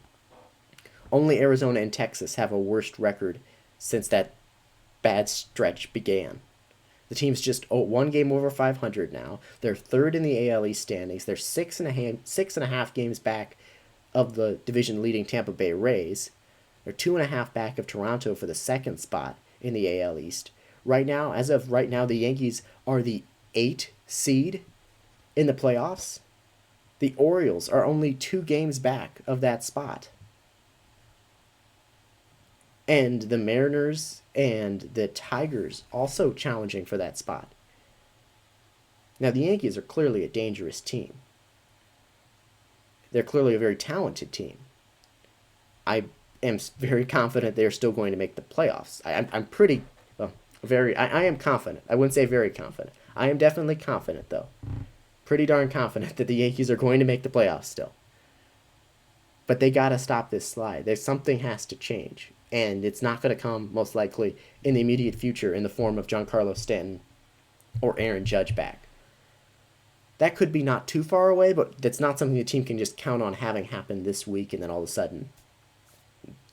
Only Arizona and Texas have a worse record since that bad stretch began. The team's just 1 game over 500 now. They're 3rd in the AL East standings. They're 6.5 games back of the division-leading Tampa Bay Rays. They're 2.5 back of Toronto for the second spot in the AL East. Right now, as of right now, the Yankees are the 8th seed in the playoffs. The Orioles are only 2 games back of that spot. And the Mariners and the Tigers also challenging for that spot. Now, the Yankees are clearly a dangerous team. They're clearly a very talented team. I am very confident they're still going to make the playoffs. I'm pretty, well, I am confident. I wouldn't say very confident. I am definitely confident, though. Pretty darn confident that the Yankees are going to make the playoffs still. But they got to stop this slide. Something has to change. And it's not going to come, most likely, in the immediate future in the form of Giancarlo Stanton or Aaron Judge back. That could be not too far away, but that's not something the team can just count on having happen this week and then all of a sudden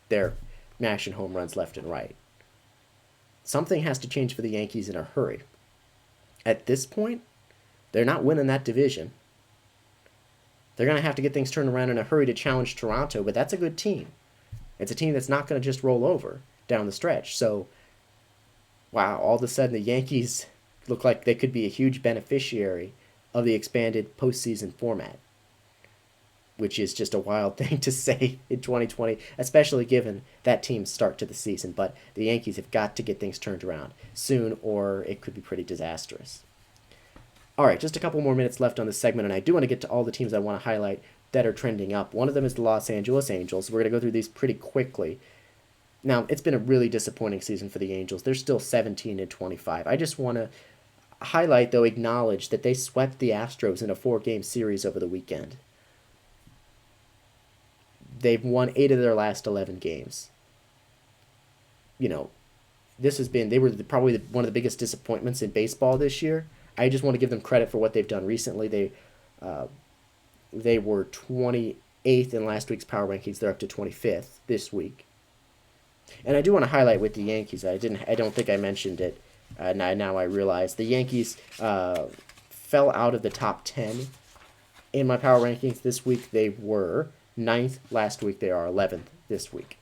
they're mashing home runs left and right. Something has to change for the Yankees in a hurry. At this point, they're not winning that division. They're going to have to get things turned around in a hurry to challenge Toronto, but that's a good team. It's a team that's not going to just roll over down the stretch. So, wow, all of a sudden the Yankees look like they could be a huge beneficiary of the expanded postseason format, which is just a wild thing to say in 2020, especially given that team's start to the season. But the Yankees have got to get things turned around soon, or it could be pretty disastrous. All right, just a couple more minutes left on this segment, and I do want to get to all the teams I want to highlight that are trending up. One of them is the Los Angeles Angels. We're going to go through these pretty quickly. Now, it's been a really disappointing season for the Angels. They're still 17-25. I just want to highlight, though, acknowledge that they swept the Astros in a 4-game series over the weekend. They've won 8 of their last 11 games. You know, they were probably one of the biggest disappointments in baseball this year. I just want to give them credit for what they've done recently. They were 28th in last week's power rankings. They're up to 25th this week. And I do want to highlight with the Yankees. I don't think I mentioned it. Now I realize the Yankees fell out of the top 10 in my power rankings this week. They were 9th last week. They are 11th this week.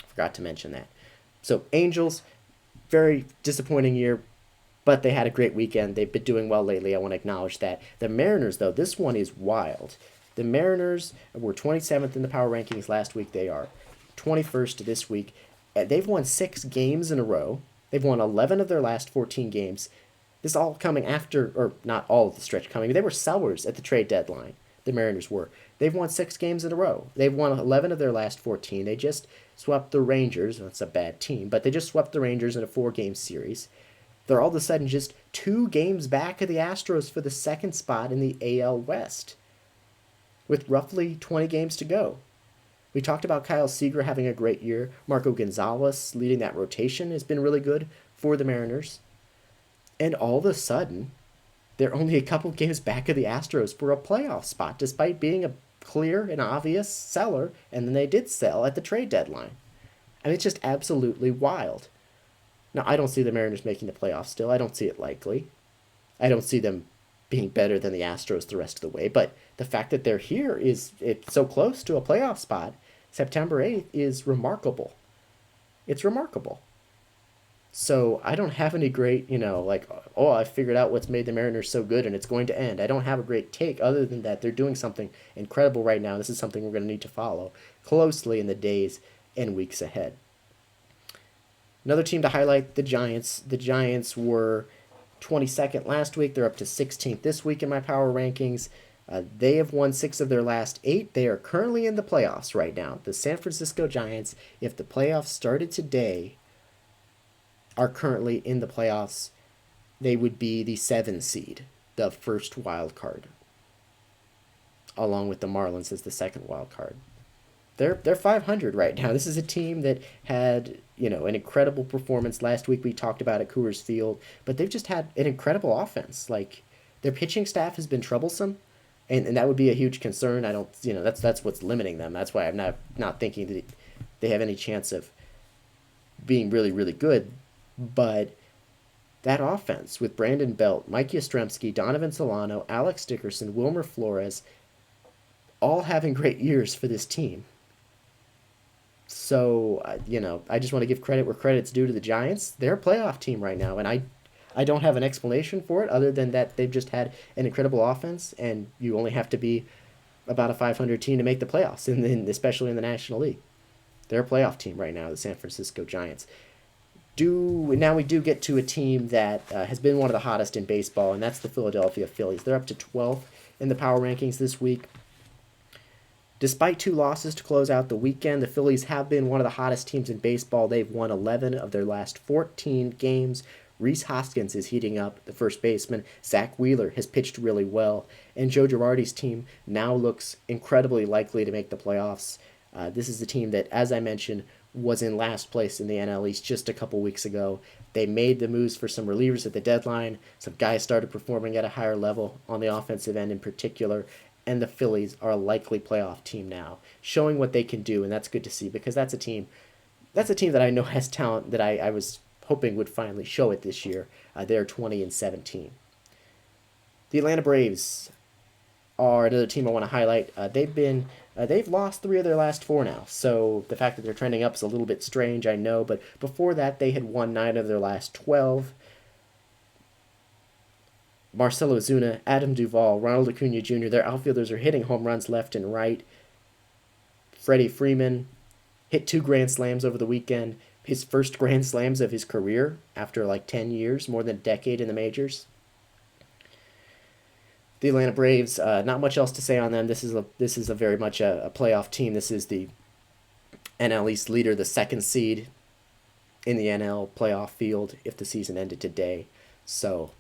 Forgot to mention that. So Angels, very disappointing year, but they had a great weekend. They've been doing well lately. I want to acknowledge that. The Mariners, though, this one is wild. The Mariners were 27th in the power rankings last week. They are 21st this week. They've won 6 games in a row. They've won 11 of their last 14 games. This all coming after, or not all of the stretch coming. They were sellers at the trade deadline. The Mariners were. They've won 6 games in a row. They've won 11 of their last 14. They just swept the Rangers. That's a bad team, but they just swept the Rangers in a 4-game series. They're all of a sudden just 2 games back of the Astros for the second spot in the AL West, with roughly 20 games to go. We talked about Kyle Seager having a great year. Marco Gonzalez leading that rotation has been really good for the Mariners. And all of a sudden, they're only a couple games back of the Astros for a playoff spot, despite being a clear and obvious seller, and then they did sell at the trade deadline. I mean, it's just absolutely wild. Now, I don't see the Mariners making the playoffs still. I don't see it likely. I don't see them being better than the Astros the rest of the way, but the fact that they're here it's so close to a playoff spot, September 8th, is remarkable. It's remarkable. So I don't have any great, I figured out what's made the Mariners so good and it's going to end. I don't have a great take other than that they're doing something incredible right now. This is something we're going to need to follow closely in the days and weeks ahead. Another team to highlight, the Giants. The Giants were 22nd last week. They're up to 16th this week in my power rankings. They have won 6 of their last 8. They are currently in the playoffs right now. The San Francisco Giants, if the playoffs started today, are currently in the playoffs. They would be the 7 seed, the first wild card, along with the Marlins as the second wild card. They're 500 right now. This is a team that had, an incredible performance last week. We talked about at Coors Field, but they've just had an incredible offense. Like, their pitching staff has been troublesome, and that would be a huge concern. I don't, that's what's limiting them. That's why I'm not thinking that they have any chance of being really, really good. But that offense with Brandon Belt, Mike Yastrzemski, Donovan Solano, Alex Dickerson, Wilmer Flores, all having great years for this team. So So, I just want to give credit where credit's due to the Giants. They're a playoff team right now, and I don't have an explanation for it other than that they've just had an incredible offense, and you only have to be about a 500 team to make the playoffs, and then especially in the National League. They're a playoff team right now, the San Francisco Giants. Now we do get to a team that has been one of the hottest in baseball, and that's the Philadelphia Phillies. They're up to 12th in the power rankings this week. Despite 2 losses to close out the weekend, the Phillies have been one of the hottest teams in baseball. They've won 11 of their last 14 games. Rhys Hoskins is heating up, the first baseman. Zach Wheeler has pitched really well. And Joe Girardi's team now looks incredibly likely to make the playoffs. This is the team that, as I mentioned, was in last place in the NL East just a couple weeks ago. They made the moves for some relievers at the deadline. Some guys started performing at a higher level on the offensive end in particular. And the Phillies are a likely playoff team now, showing what they can do, and that's good to see because that's a team that I know has talent that I was hoping would finally show it this year. They're 20-17. The Atlanta Braves are another team I want to highlight. They've lost 3 of their last 4 now, so the fact that they're trending up is a little bit strange, I know, but before that they had won 9 of their last 12. Marcell Ozuna, Adam Duvall, Ronald Acuna Jr., their outfielders are hitting home runs left and right. Freddie Freeman hit 2 grand slams over the weekend, his first grand slams of his career after like 10 years, more than a decade in the majors. The Atlanta Braves, not much else to say on them. This is a very much a playoff team. This is the NL East leader, the 2nd seed in the NL playoff field if the season ended today. So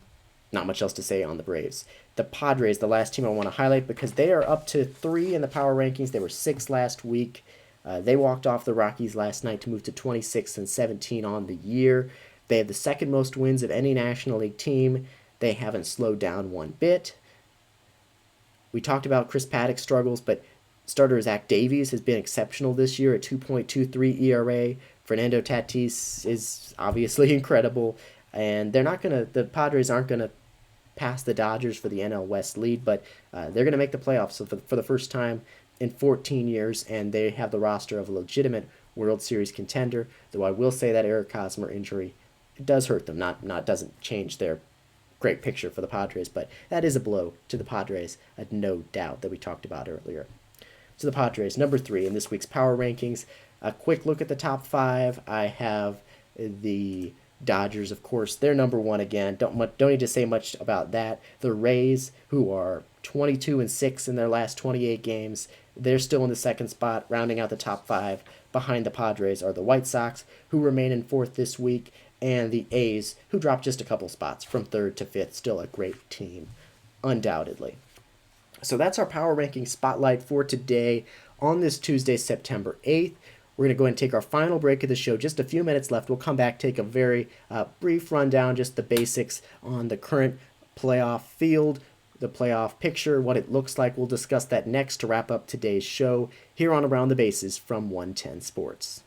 not much else to say on the Braves. The Padres, the last team I want to highlight because they are up to 3 in the power rankings. They were 6 last week. They walked off the Rockies last night to move to 26-17 on the year. They have the 2nd most wins of any National League team. They haven't slowed down one bit. We talked about Chris Paddock's struggles, but starter Zach Davies has been exceptional this year at 2.23 ERA. Fernando Tatis is obviously incredible, and the Padres aren't gonna pass the Dodgers for the NL West lead, but they're gonna make the playoffs for the first time in 14 years, and they have the roster of a legitimate World Series contender. Though I will say that Eric Hosmer injury, it does hurt them. Not doesn't change their great picture for the Padres, but that is a blow to the Padres, no doubt, that we talked about earlier. So the Padres, number 3 in this week's power rankings. A quick look at the top 5. I have the Dodgers, of course. They're number 1 again. Don't need to say much about that. The Rays, who are 22-6 in their last 28 games, they're still in the 2nd spot, rounding out the top 5. Behind the Padres are the White Sox, who remain in 4th this week, and the A's, who dropped just a couple spots from 3rd to 5th. Still a great team, undoubtedly. So that's our power ranking spotlight for today on this Tuesday, September 8th. We're going to go ahead and take our final break of the show. Just a few minutes left. We'll come back, take a very brief rundown, just the basics on the current playoff field, the playoff picture, what it looks like. We'll discuss that next to wrap up today's show here on Around the Bases from 110 Sports.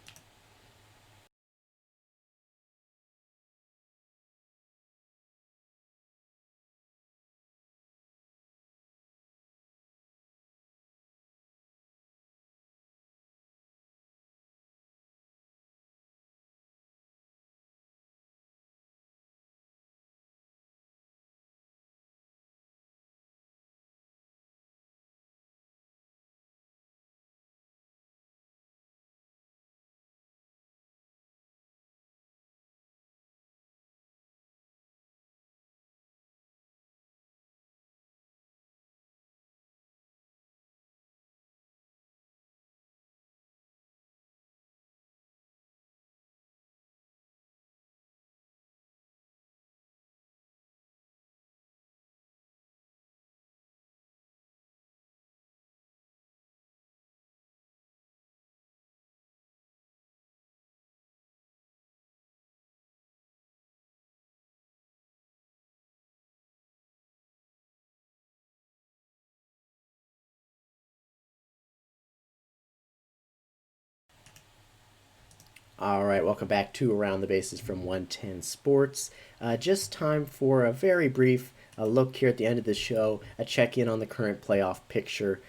All right, welcome back to Around the Bases from 110 Sports. Just time for a very brief look here at the end of the show, a check-in on the current playoff picture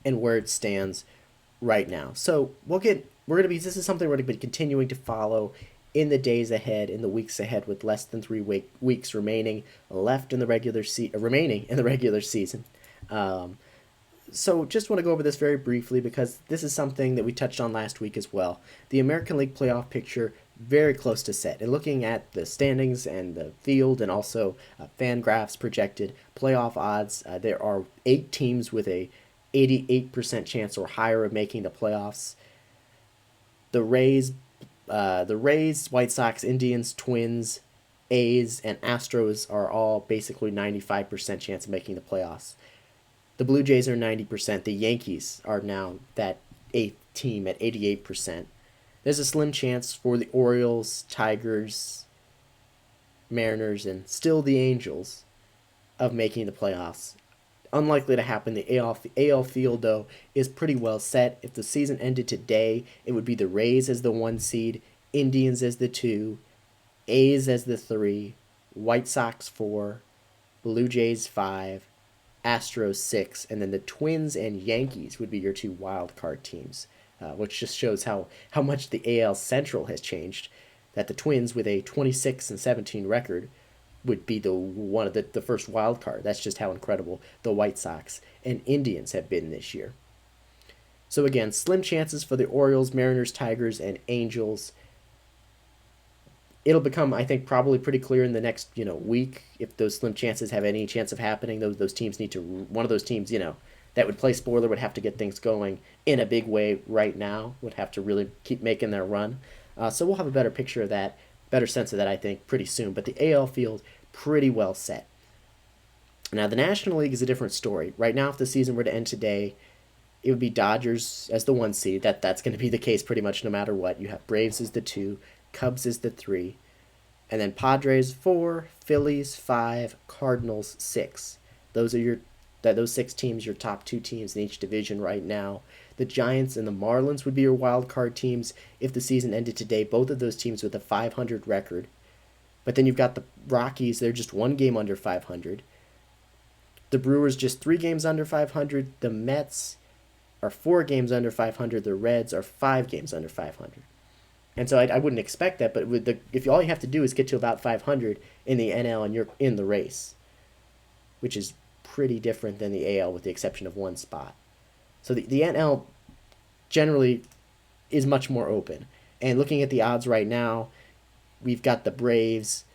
and where it stands right now. So this is something we're gonna be continuing to follow in the days ahead, in the weeks ahead, with less than weeks remaining remaining in the regular season. Um, so just want to go over this very briefly because this is something that we touched on last week as well. The American League playoff picture very close to set. And looking at the standings and the field and also fan graphs projected playoff odds, there are 8 teams with a 88% chance or higher of making the playoffs. The Rays, White Sox, Indians, Twins, A's, and Astros are all basically 95% chance of making the playoffs. The Blue Jays are 90%. The Yankees are now that 8th team at 88%. There's a slim chance for the Orioles, Tigers, Mariners, and still the Angels of making the playoffs. Unlikely to happen. The AL field, though, is pretty well set. If the season ended today, it would be the Rays as the 1 seed, Indians as the 2, A's as the 3, White Sox 4, Blue Jays 5, Astros 6, and then the Twins and Yankees would be your 2 wild card teams, which just shows how much the AL Central has changed. That the Twins with a 26-17 record would be one of the first wild card. That's just how incredible the White Sox and Indians have been this year. So again, slim chances for the Orioles, Mariners, Tigers, and Angels. It'll become, I think, probably pretty clear in the next week if those slim chances have any chance of happening. Those teams need to, one of those teams that would play spoiler would have to get things going in a big way right now. Would have to really keep making their run. So we'll have a better picture of that, better sense of that, I think, pretty soon. But the AL field pretty well set. Now the National League is a different story. Right now, if the season were to end today, it would be Dodgers as the 1 seed. That's going to be the case pretty much no matter what. You have Braves as the 2, Cubs as the 3, and then Padres 4, Phillies 5, Cardinals 6. Those 6 teams, your top 2 teams in each division right now. The Giants and the Marlins would be your wild card teams if the season ended today. Both of those teams with a 500 record. But then you've got the Rockies, they're just 1 game under 500. The Brewers just 3 games under 500. The Mets are 4 games under 500. The Reds are 5 games under 500. And so I wouldn't expect that, but if all you have to do is get to about 500 in the NL and you're in the race, which is pretty different than the AL with the exception of 1 spot. So the NL generally is much more open. And looking at the odds right now, we've got the Braves.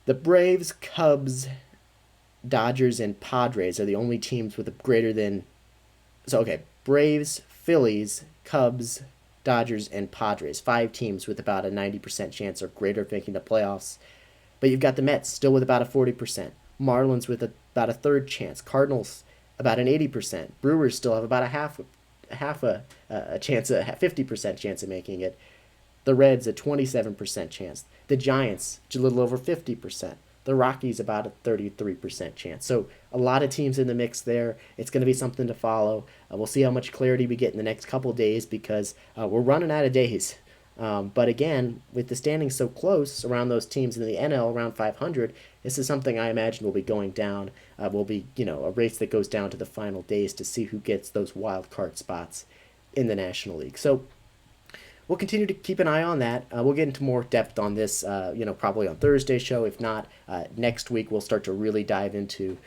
The Braves, Cubs, Dodgers, and Padres are the only teams with a greater than... So, okay, Braves, Phillies, Cubs, Dodgers, and Padres. 5 teams with about a 90% chance or greater of making the playoffs. But you've got the Mets still with about a 40%. Marlins with about a third chance. Cardinals about an 80%. Brewers still have about a half a chance, a 50% chance of making it. The Reds a 27% chance. The Giants a little over 50%. The Rockies about a 33% chance. So a lot of teams in the mix there. It's going to be something to follow. We'll see how much clarity we get in the next couple days because we're running out of days. But again, with the standings so close around those teams in the NL around 500, this is something I imagine will be going down. Will be a race that goes down to the final days to see who gets those wild card spots in the National League. So we'll continue to keep an eye on that. We'll get into more depth on this, probably on Thursday's show. If not, next week we'll start to really dive into,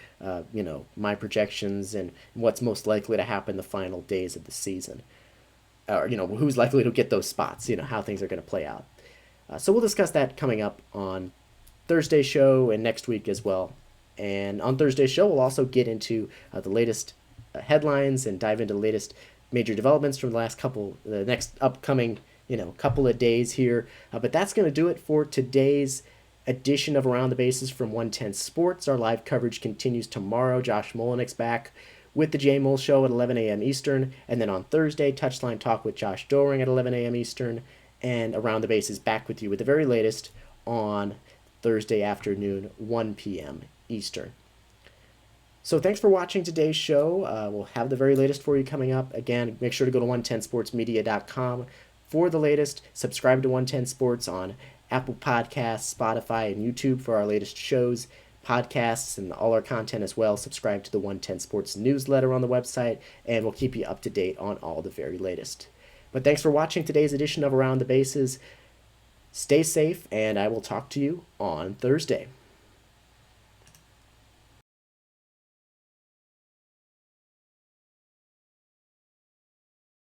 my projections and what's most likely to happen the final days of the season. Or, who's likely to get those spots, how things are going to play out. So we'll discuss that coming up on Thursday's show and next week as well. And on Thursday's show, we'll also get into the latest headlines and dive into the latest major developments from the next upcoming, couple of days here. But that's going to do it for today's edition of Around the Bases from 110 Sports. Our live coverage continues tomorrow. Josh Molinick's back with the J. Mole Show at 11 a.m. Eastern. And then on Thursday, Touchline Talk with Josh Doring at 11 a.m. Eastern. And Around the Bases back with you with the very latest on Thursday afternoon, 1 p.m. Eastern. So thanks for watching today's show. We'll have the very latest for you coming up. Again, make sure to go to 110sportsmedia.com for the latest. Subscribe to 110 Sports on Apple Podcasts, Spotify, and YouTube for our latest shows, podcasts and all our content as well, subscribe to the 110 Sports newsletter on the website, and we'll keep you up to date on all the very latest. But thanks for watching today's edition of Around the Bases. Stay safe, and I will talk to you on Thursday.